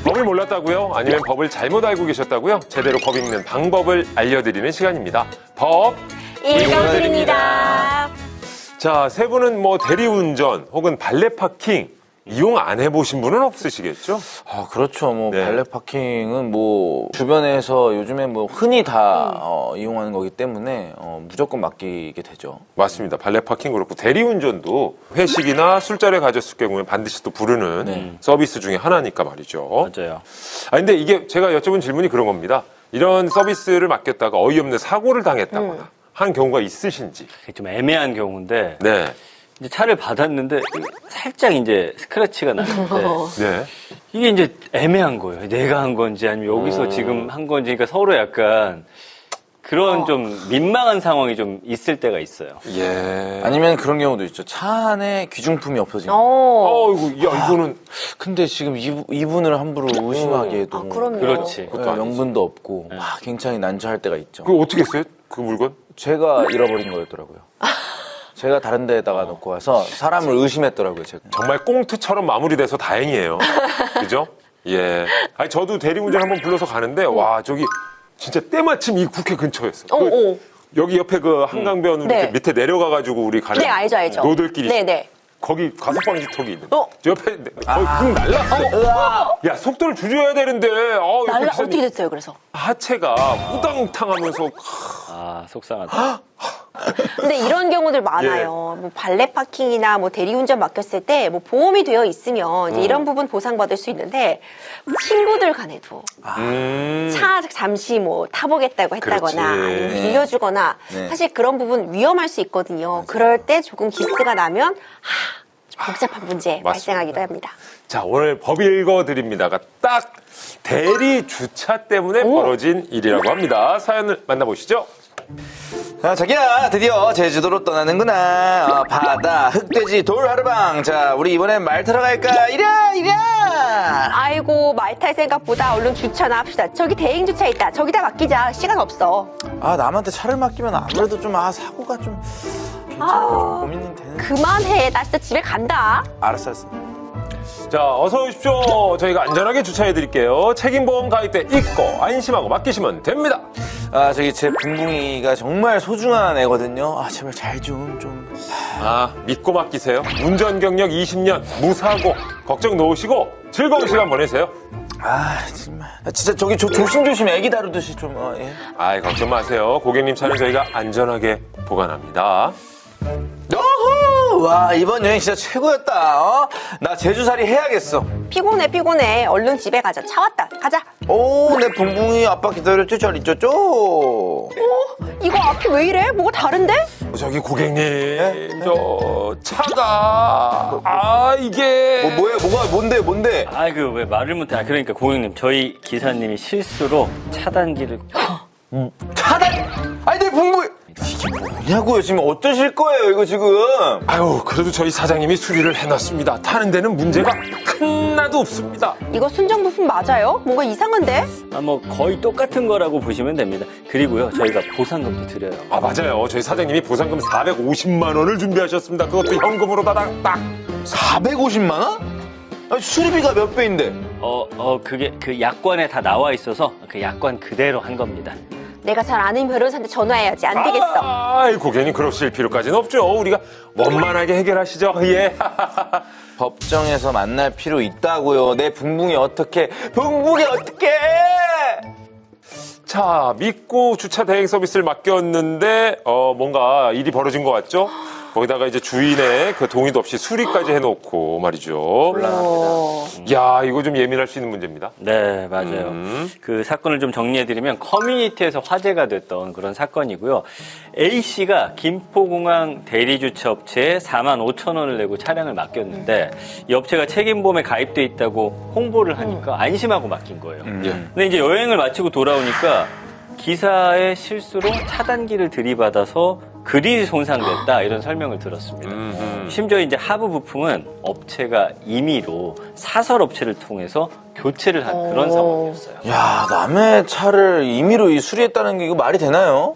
법을 몰랐다고요? 아니면 법을 잘못 알고 계셨다고요? 제대로 법 읽는 방법을 알려드리는 시간입니다. 법 읽어드립니다. 자, 세 분은 뭐 대리운전 혹은 발레 파킹 이용 안 해보신 분은 없으시겠죠? 아, 그렇죠. 뭐, 네. 발레 파킹은 뭐, 주변에서 요즘에 뭐, 흔히 다, 이용하는 거기 때문에, 무조건 맡기게 되죠. 맞습니다. 발레 파킹 그렇고 대리운전도 회식이나 술자리에 가졌을 경우에 반드시 또 부르는 서비스 중에 하나니까 말이죠. 맞아요. 아, 근데 이게 제가 여쭤본 질문이 그런 겁니다. 이런 서비스를 맡겼다가 어이없는 사고를 당했다거나 한 경우가 있으신지. 그게 좀 애매한 경우인데 네. 이제 차를 받았는데 살짝 이제 스크래치가 나는데 네. 이게 이제 애매한 거예요. 내가 한 건지 아니면 여기서 지금 한 건지 그러니까 서로 약간 그런 좀 민망한 상황이 좀 있을 때가 있어요. 예. 아니면 그런 경우도 있죠. 차 안에 귀중품이 없어진 거. 어이구, 야, 이거는. 근데 지금 이분을 함부로 의심하기에도. 그럼요. 그렇지. 그것도 아니지. 명분도 없고, 굉장히 난처할 때가 있죠. 그거 어떻게 했어요? 그 물건? 제가 잃어버린 거였더라고요. 제가 다른 데에다가 놓고 와서 사람을 의심했더라고요, 제가. 정말 꽁트처럼 마무리돼서 다행이에요. 그죠? 예. 아니, 저도 대리운전 한번 불러서 가는데, 와, 저기, 진짜 때마침 이 국회 근처였어. 여기 옆에 그 한강변으로 네. 이렇게 밑에 내려가가지고 우리 가는. 네, 알죠. 노들길이. 네네. 거기 가석방지턱이 있는데. 어? 저 옆에 거의 훅 날랐어. 야, 속도를 줄여야 되는데. 옆에 기사님 어떻게 됐어요, 그래서? 하체가 우당탕 하면서. 아, 속상하다. 근데 이런 경우들 많아요. 뭐 발레 파킹이나 뭐 대리운전 맡겼을 때 뭐 보험이 되어 있으면 이제 이런 부분 보상받을 수 있는데 친구들 간에도 차 잠시 뭐 타보겠다고 했다거나 그렇지. 아니면 빌려주거나 네. 사실 그런 부분 위험할 수 있거든요. 그럴 때 조금 기스가 나면 복잡한 문제 발생하기도 합니다. 자, 오늘 법 읽어드립니다가 딱 대리 주차 때문에 벌어진 일이라고 합니다. 사연을 만나보시죠. 아, 자기야, 드디어 제주도로 떠나는구나. 바다, 흑돼지, 돌 하루방. 자, 우리 이번엔 말 타러 갈까? 이랴! 아이고 말 탈 생각보다 얼른 주차나 합시다. 저기 대행 주차 있다. 저기다 맡기자. 시간 없어. 아, 남한테 차를 맡기면 아무래도 좀, 사고가 좀, 괜찮을까 고민은 되는. 그만해. 나 진짜 집에 간다. 알았어. 자, 어서 오십시오. 저희가 안전하게 주차해드릴게요. 책임보험 가입 때 잊고 안심하고 맡기시면 됩니다. 아, 저기 제 붕붕이가 정말 소중한 애거든요. 아, 제발 잘 좀. 아, 믿고 맡기세요. 운전 경력 20년, 무사고, 걱정 놓으시고 즐거운 시간 보내세요. 아, 정말. 진짜 저기 조심조심 애기 다루듯이 좀, 예. 아이, 걱정 마세요. 고객님 차는 저희가 안전하게 보관합니다. 어후! 와, 이번 여행 진짜 최고였다. 나 제주살이 해야겠어. 피곤해. 얼른 집에 가자. 차 왔다. 가자. 오, 내 붕붕이 아빠 기다렸죠? 잘 있었죠? 이거 앞이 왜 이래? 뭐가 다른데? 저기 고객님, 저 차가 이게 뭐야, 뭔데? 아, 그 왜 말을 못해. 아, 그러니까 고객님, 저희 기사님이 실수로 차단기를 차단! 아니, 내 붕붕이! 이게 뭐냐고요? 지금 어떠실 거예요, 이거 지금? 아유, 그래도 저희 사장님이 수리를 해놨습니다. 타는 데는 문제가 하나도 없습니다. 이거 순정 부품 맞아요? 뭔가 이상한데? 뭐 거의 똑같은 거라고 보시면 됩니다. 그리고요, 저희가 보상금도 드려요. 아, 맞아요. 저희 사장님이 보상금 450만 원을 준비하셨습니다. 그것도 현금으로 딱. 450만 원? 아니, 수리비가 몇 배인데? 그게 그 약관에 다 나와 있어서 그 약관 그대로 한 겁니다. 내가 잘 아는 변호사한테 전화해야지. 안 되겠어. 아이, 고객님 그러실 필요까지는 없죠. 우리가 원만하게 해결하시죠. 예. 법정에서 만날 필요 있다고요. 내 붕붕이 어떻게? 자, 믿고 주차 대행 서비스를 맡겼는데 뭔가 일이 벌어진 것 같죠? 거기다가 이제 주인의 그 동의도 없이 수리까지 해놓고 말이죠. 야, 이거 좀 예민할 수 있는 문제입니다. 네, 맞아요. 그 사건을 좀 정리해드리면 커뮤니티에서 화제가 됐던 그런 사건이고요. A씨가 김포공항 대리주차업체에 45,000원을 내고 차량을 맡겼는데 이 업체가 책임보험에 가입돼 있다고 홍보를 하니까 안심하고 맡긴 거예요. 근데 이제 여행을 마치고 돌아오니까 기사의 실수로 차단기를 들이받아서 그릴이 손상됐다 이런 설명을 들었습니다. 심지어 이제 하부 부품은 업체가 임의로 사설 업체를 통해서 교체를 한 그런 상황이었어요. 야, 남의 차를 임의로 수리했다는 게 이거 말이 되나요?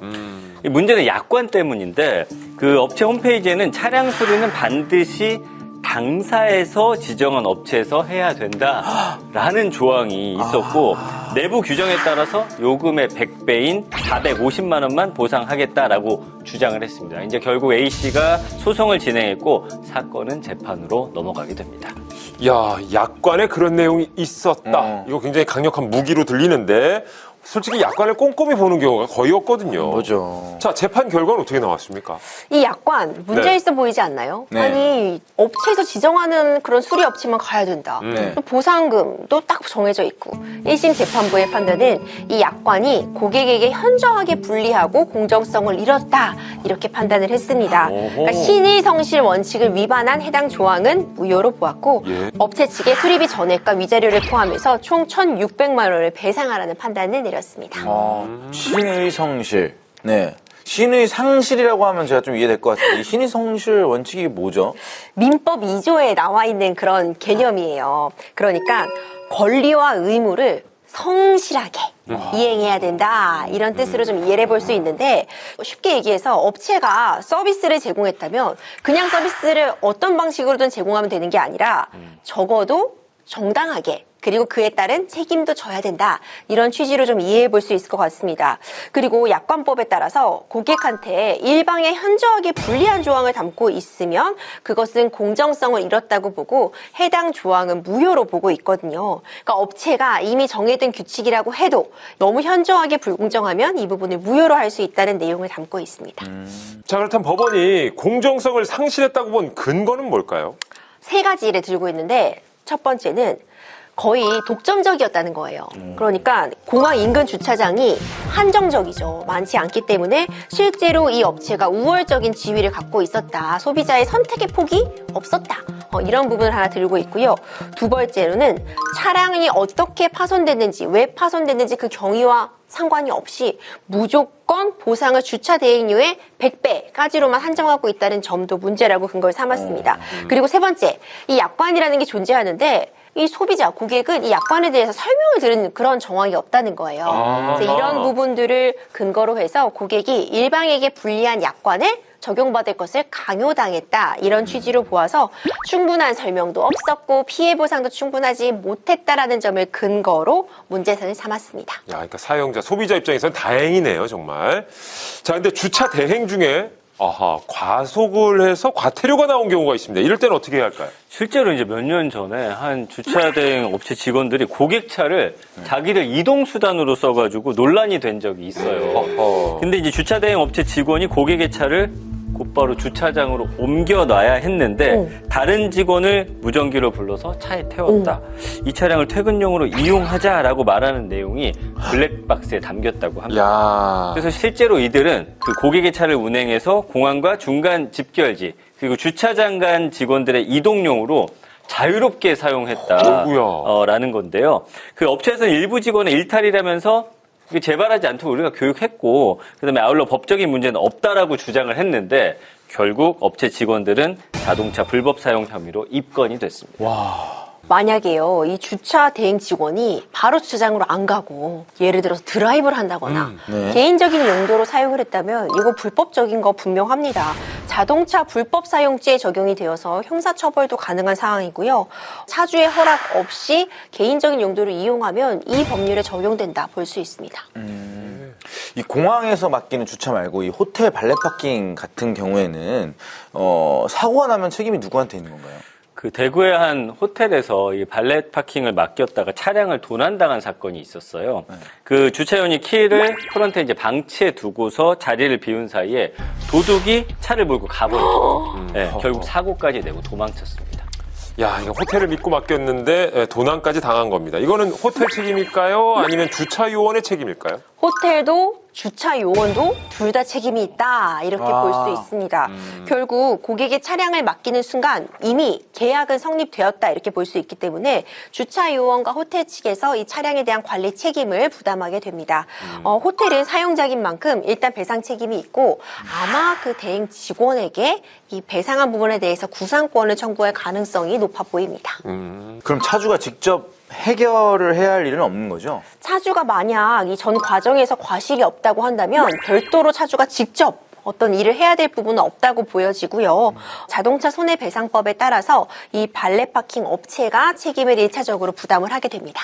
이 문제는 약관 때문인데 그 업체 홈페이지에는 차량 수리는 반드시 당사에서 지정한 업체에서 해야 된다라는 조항이 있었고 내부 규정에 따라서 요금의 100배인 450만 원만 보상하겠다라고 주장을 했습니다. 이제 결국 A씨가 소송을 진행했고 사건은 재판으로 넘어가게 됩니다. 야, 약관에 그런 내용이 있었다. 이거 굉장히 강력한 무기로 들리는데 솔직히 약관을 꼼꼼히 보는 경우가 거의 없거든요. 뭐죠. 자, 재판 결과는 어떻게 나왔습니까? 이 약관 문제 네. 있어 보이지 않나요? 네. 아니 업체에서 지정하는 그런 수리 업체만 가야 된다. 네. 보상금도 딱 정해져 있고 1심 재판부의 판단은 이 약관이 고객에게 현저하게 불리하고 공정성을 잃었다 이렇게 판단을 했습니다. 그러니까 신의성실 원칙을 위반한 해당 조항은 무효로 보았고 예. 업체 측의 수리비 전액과 위자료를 포함해서 총 1,600만 원을 배상하라는 판단을 내렸습니다. 신의 성실. 네. 신의 상실이라고 하면 제가 좀 이해될 것 같은데 이 신의 성실 원칙이 뭐죠? 민법 2조에 나와 있는 그런 개념이에요. 그러니까 권리와 의무를 성실하게 이행해야 된다 이런 뜻으로 좀 이해를 해볼 수 있는데 쉽게 얘기해서 업체가 서비스를 제공했다면 그냥 서비스를 어떤 방식으로든 제공하면 되는 게 아니라 적어도 정당하게 그리고 그에 따른 책임도 져야 된다. 이런 취지로 좀 이해해 볼 수 있을 것 같습니다. 그리고 약관법에 따라서 고객한테 일방에 현저하게 불리한 조항을 담고 있으면 그것은 공정성을 잃었다고 보고 해당 조항은 무효로 보고 있거든요. 그러니까 업체가 이미 정해둔 규칙이라고 해도 너무 현저하게 불공정하면 이 부분을 무효로 할 수 있다는 내용을 담고 있습니다. 자, 그렇다면 법원이 공정성을 상실했다고 본 근거는 뭘까요? 세 가지를 들고 있는데 첫 번째는 거의 독점적이었다는 거예요. 그러니까 공항 인근 주차장이 한정적이죠. 많지 않기 때문에 실제로 이 업체가 우월적인 지위를 갖고 있었다. 소비자의 선택의 폭이 없었다. 이런 부분을 하나 들고 있고요. 두 번째로는 차량이 어떻게 파손됐는지, 왜 파손됐는지 그 경위와 상관이 없이 무조건 보상을 주차 대행료의 100배까지로만 한정하고 있다는 점도 문제라고 근거를 삼았습니다. 그리고 세 번째, 이 약관이라는 게 존재하는데 이 소비자, 고객은 이 약관에 대해서 설명을 들은 그런 정황이 없다는 거예요. 그래서 이런 부분들을 근거로 해서 고객이 일방에게 불리한 약관을 적용받을 것을 강요당했다. 이런 취지로 보아서 충분한 설명도 없었고 피해 보상도 충분하지 못했다라는 점을 근거로 문제선을 삼았습니다. 야, 그러니까 사용자, 소비자 입장에서는 다행이네요, 정말. 자, 근데 주차 대행 중에 과속을 해서 과태료가 나온 경우가 있습니다. 이럴 때는 어떻게 해야 할까요? 실제로 이제 몇 년 전에 한 주차 대행 업체 직원들이 고객차를 자기들 이동수단으로 써가지고 논란이 된 적이 있어요. 근데 이제 주차 대행 업체 직원이 고객의 차를 곧바로 주차장으로 옮겨놔야 했는데 다른 직원을 무전기로 불러서 차에 태웠다. 이 차량을 퇴근용으로 이용하자라고 말하는 내용이 블랙박스에 담겼다고 합니다. 야. 그래서 실제로 이들은 그 고객의 차를 운행해서 공항과 중간 집결지 그리고 주차장 간 직원들의 이동용으로 자유롭게 사용했다라는 건데요. 그 업체에서는 일부 직원의 일탈이라면서 재발하지 않도록 우리가 교육했고 그다음에 아울러 법적인 문제는 없다라고 주장을 했는데 결국 업체 직원들은 자동차 불법 사용 혐의로 입건이 됐습니다. 만약에요, 이 주차 대행 직원이 바로 주차장으로 안 가고 예를 들어서 드라이브를 한다거나 네. 개인적인 용도로 사용을 했다면 이거 불법적인 거 분명합니다. 자동차 불법 사용죄에 적용이 되어서 형사처벌도 가능한 상황이고요. 차주의 허락 없이 개인적인 용도로 이용하면 이 법률에 적용된다 볼 수 있습니다. 이 공항에서 맡기는 주차 말고 이 호텔 발렛 파킹 같은 경우에는 사고가 나면 책임이 누구한테 있는 건가요? 그 대구의 한 호텔에서 이 발렛 파킹을 맡겼다가 차량을 도난당한 사건이 있었어요. 그 주차원이 키를 프런트에 이제 방치해 두고서 자리를 비운 사이에 도둑이 차를 몰고 가버렸고 결국 사고까지 내고 도망쳤습니다. 야, 이거 호텔을 믿고 맡겼는데 도난까지 당한 겁니다. 이거는 호텔 책임일까요? 아니면 주차 요원의 책임일까요? 호텔도 주차 요원도 둘 다 책임이 있다 이렇게 볼 수 있습니다. 결국 고객의 차량을 맡기는 순간 이미 계약은 성립되었다 이렇게 볼 수 있기 때문에 주차 요원과 호텔 측에서 이 차량에 대한 관리 책임을 부담하게 됩니다. 호텔은 사용자인 만큼 일단 배상 책임이 있고 아마 그 대행 직원에게 이 배상한 부분에 대해서 구상권을 청구할 가능성이 높아 보입니다. 그럼 차주가 직접 해결을 해야 할 일은 없는 거죠? 차주가 만약 이 전 과정에서 과실이 없다고 한다면 별도로 차주가 직접 어떤 일을 해야 될 부분은 없다고 보여지고요. 자동차 손해배상법에 따라서 이 발레 파킹 업체가 책임을 1차적으로 부담을 하게 됩니다.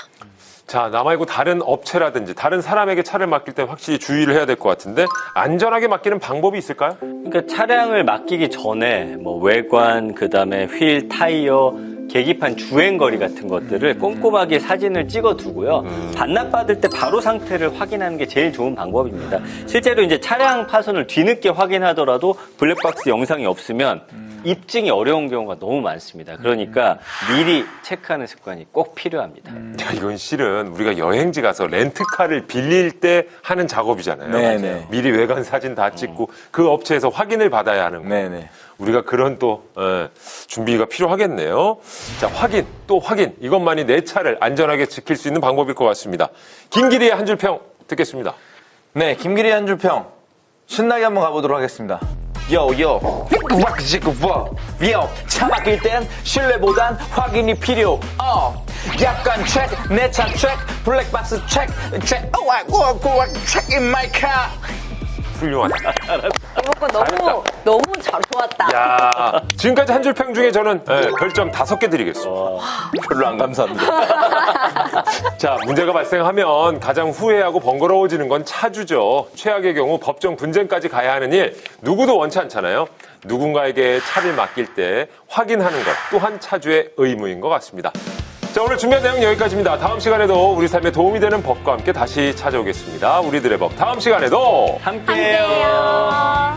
자, 나 말고 다른 업체라든지 다른 사람에게 차를 맡길 때 확실히 주의를 해야 될 것 같은데 안전하게 맡기는 방법이 있을까요? 그러니까 차량을 맡기기 전에 뭐 외관, 그다음에 휠, 타이어, 계기판 주행거리 같은 것들을 꼼꼼하게 사진을 찍어두고요. 반납받을 때 바로 상태를 확인하는 게 제일 좋은 방법입니다. 실제로 이제 차량 파손을 뒤늦게 확인하더라도 블랙박스 영상이 없으면 입증이 어려운 경우가 너무 많습니다. 그러니까 미리 체크하는 습관이 꼭 필요합니다. 야, 이건 실은 우리가 여행지 가서 렌트카를 빌릴 때 하는 작업이잖아요. 네네. 미리 외관 사진 다 찍고 그 업체에서 확인을 받아야 하는 거. 네네. 우리가 그런 또 준비가 필요하겠네요. 자, 확인 또 확인. 이것만이 내 차를 안전하게 지킬 수 있는 방법일 것 같습니다. 김기리의 한 줄 평 듣겠습니다. 네, 김기리 한 줄 평. 신나게 한번 가보도록 하겠습니다. 요요 차 맡길 땐 신뢰보단 확인이 필요. 약간 체크, 내 차 체크, 블랙박스 체크, 체크, 체크 in my car. 훌륭하다. 이거 너무 잘 좋았다. 야, 지금까지 한 줄 평 중에 저는 별점 5개 드리겠습니다. 별로 안 감사합니다. 자, 문제가 발생하면 가장 후회하고 번거로워지는 건 차주죠. 최악의 경우 법정 분쟁까지 가야 하는 일 누구도 원치 않잖아요. 누군가에게 차를 맡길 때 확인하는 것 또한 차주의 의무인 것 같습니다. 자, 오늘 준비한 내용 여기까지입니다. 다음 시간에도 우리 삶에 도움이 되는 법과 함께 다시 찾아오겠습니다. 우리들의 법 다음 시간에도 함께해요.